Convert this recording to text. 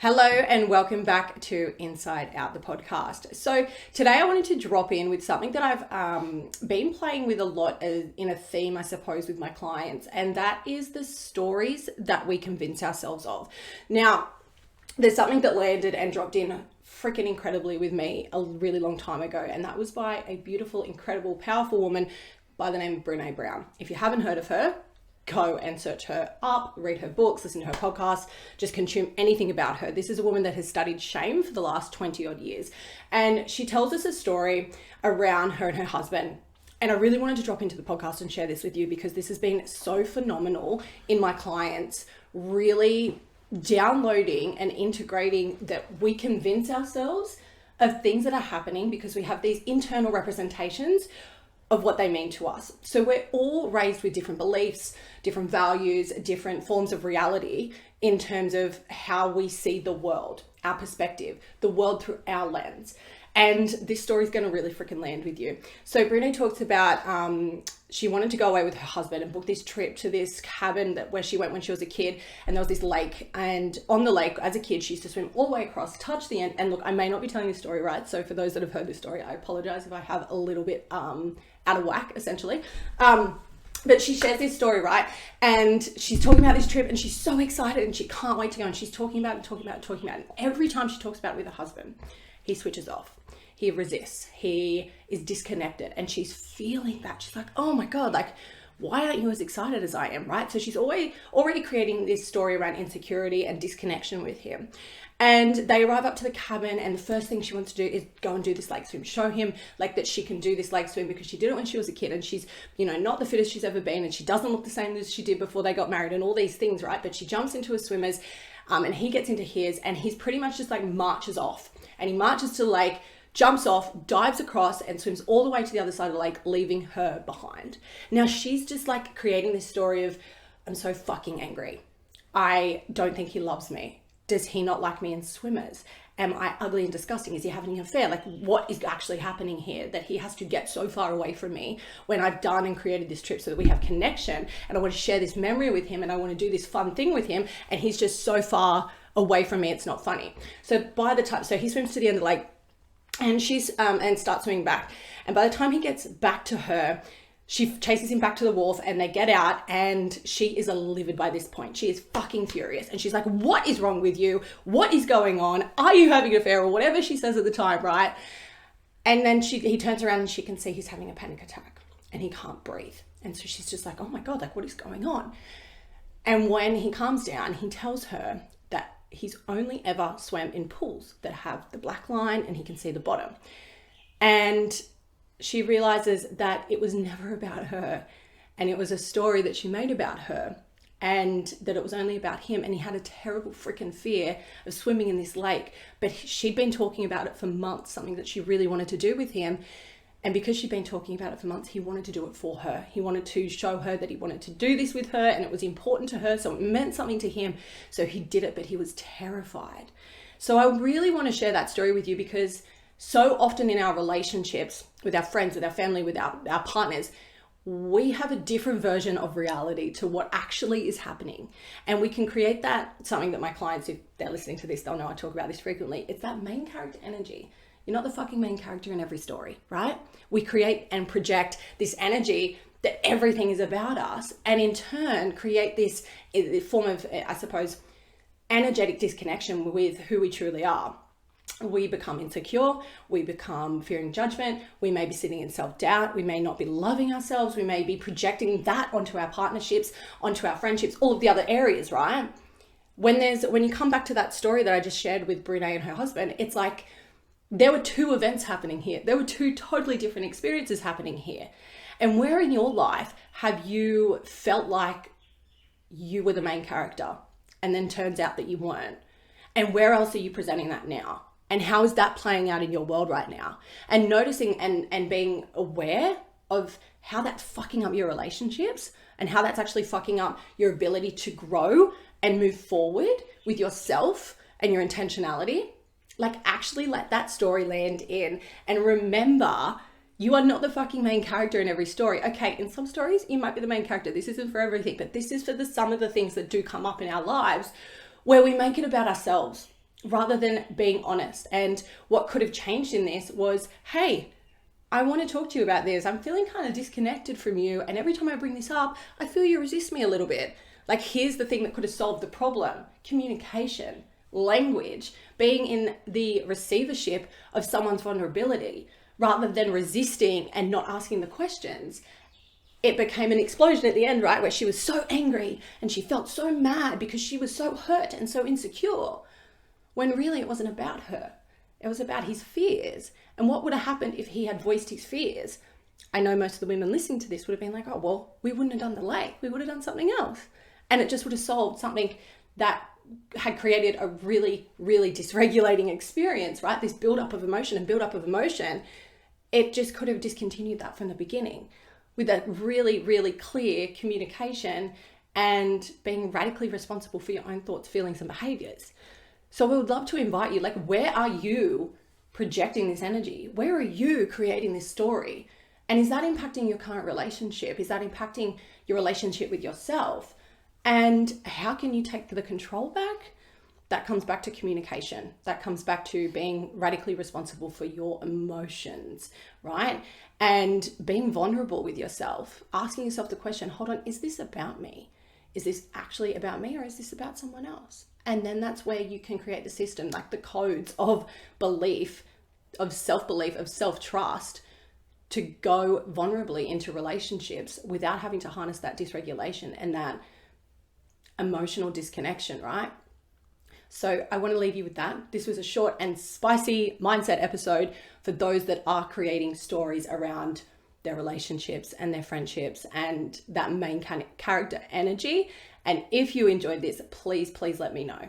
Hello and welcome back to Inside Out, the podcast. So today I wanted to drop in with something that I've been playing with a lot in a theme, I suppose, with my clients, and that is the stories that we convince ourselves of. Now, there's something that landed and dropped in freaking incredibly with me a really long time ago, and that was by a beautiful, incredible, powerful woman by the name of Brene Brown. If you haven't heard of her, go and search her up, read her books, listen to her podcasts, just consume anything about her. This is a woman that has studied shame for the last 20 odd years. And she tells us a story around her and her husband. And I really wanted to drop into the podcast and share this with you because this has been so phenomenal in my clients, really downloading and integrating that we convince ourselves of things that are happening because we have these internal representations of what they mean to us. So we're all raised with different beliefs, different values, different forms of reality in terms of how we see the world, our perspective, the world through our lens. And this story is going to really freaking land with you. So Brene talks about she wanted to go away with her husband and book this trip to this cabin where she went when she was a kid, and there was this lake, and on the lake as a kid she used to swim all the way across, touch the end, and look, I may not be telling this story right, so for those that have heard this story, I apologize if I have a little bit out of whack essentially. But she shares this story, right? And she's talking about this trip and she's so excited and she can't wait to go, and she's talking about it. And every time she talks about it with her husband, he switches off. He resists. He is disconnected, and she's feeling that. She's like, oh my God, like, why aren't you as excited as I am, right? So she's already creating this story around insecurity and disconnection with him. And they arrive up to the cabin, and the first thing she wants to do is go and do this lake swim, show him like that she can do this lake swim because she did it when she was a kid, and she's, not the fittest she's ever been, and she doesn't look the same as she did before they got married and all these things, right? But she jumps into a swimmer's and he gets into his, and he's pretty much just like marches off, and he marches to the lake, jumps off, dives across, and swims all the way to the other side of the lake, leaving her behind. Now she's just like creating this story of, I'm so fucking angry. I don't think he loves me. Does he not like me in swimmers? Am I ugly and disgusting? Is he having an affair? Like, what is actually happening here that he has to get so far away from me when I've done and created this trip so that we have connection, and I want to share this memory with him, and I want to do this fun thing with him, and he's just so far away from me, it's not funny. So he swims to the end of the lake, and she's and starts swimming back. And by the time he gets back to her, she chases him back to the wharf, and they get out, and she is livid by this point. She is fucking furious. And she's like, what is wrong with you? What is going on? Are you having an affair? Or whatever she says at the time, right? And then he turns around and she can see he's having a panic attack and he can't breathe. And so she's just like, oh my God, like, what is going on? And when he calms down, he tells her that he's only ever swam in pools that have the black line and he can see the bottom. And she realizes that it was never about her, and it was a story that she made about her, and that it was only about him. And he had a terrible freaking fear of swimming in this lake, but she'd been talking about it for months, something that she really wanted to do with him. And because she'd been talking about it for months, he wanted to do it for her. He wanted to show her that he wanted to do this with her, and it was important to her, so it meant something to him. So he did it, but he was terrified. So I really want to share that story with you because so often in our relationships with our friends, with our family, with our partners, we have a different version of reality to what actually is happening. And we can create that, something that my clients, if they're listening to this, they'll know I talk about this frequently. It's that main character energy. You're not the fucking main character in every story, right? We create and project this energy that everything is about us, and in turn create this form of, I suppose, energetic disconnection with who we truly are. We become insecure, we become fearing judgment, we may be sitting in self-doubt, we may not be loving ourselves, we may be projecting that onto our partnerships, onto our friendships, all of the other areas, right? When you come back to that story that I just shared with Brene and her husband, it's like there were two events happening here. There were two totally different experiences happening here. And where in your life have you felt like you were the main character and then turns out that you weren't? And where else are you presenting that now? And how is that playing out in your world right now? And noticing and being aware of how that's fucking up your relationships and how that's actually fucking up your ability to grow and move forward with yourself and your intentionality. Like, actually let that story land in, and remember, you are not the fucking main character in every story. Okay, in some stories, you might be the main character. This isn't for everything, but this is for some of the things that do come up in our lives where we make it about ourselves. rather than being honest. And what could have changed in this was, hey, I want to talk to you about this. I'm feeling kind of disconnected from you. And every time I bring this up, I feel you resist me a little bit. Like, here's the thing that could have solved the problem: communication, language, being in the receivership of someone's vulnerability rather than resisting and not asking the questions. It became an explosion at the end, right? Where she was so angry and she felt so mad because she was so hurt and so insecure, when really it wasn't about her. It was about his fears. And what would have happened if he had voiced his fears? I know most of the women listening to this would have been like, oh, well, we wouldn't have done the lake. We would have done something else. And it just would have solved something that had created a really, really dysregulating experience, right? This buildup of emotion and buildup of emotion. It just could have discontinued that from the beginning with a really, really clear communication and being radically responsible for your own thoughts, feelings, and behaviors. So we would love to invite you, like, where are you projecting this energy? Where are you creating this story? And is that impacting your current relationship? Is that impacting your relationship with yourself? And how can you take the control back? That comes back to communication. That comes back to being radically responsible for your emotions, right? And being vulnerable with yourself, asking yourself the question, hold on, is this about me? Is this actually about me, or is this about someone else? And then that's where you can create the system, like the codes of belief, of self-belief, of self-trust, to go vulnerably into relationships without having to harness that dysregulation and that emotional disconnection, right? So I want to leave you with that. This was a short and spicy mindset episode for those that are creating stories around their relationships and their friendships and that main character energy. And if you enjoyed this, please let me know.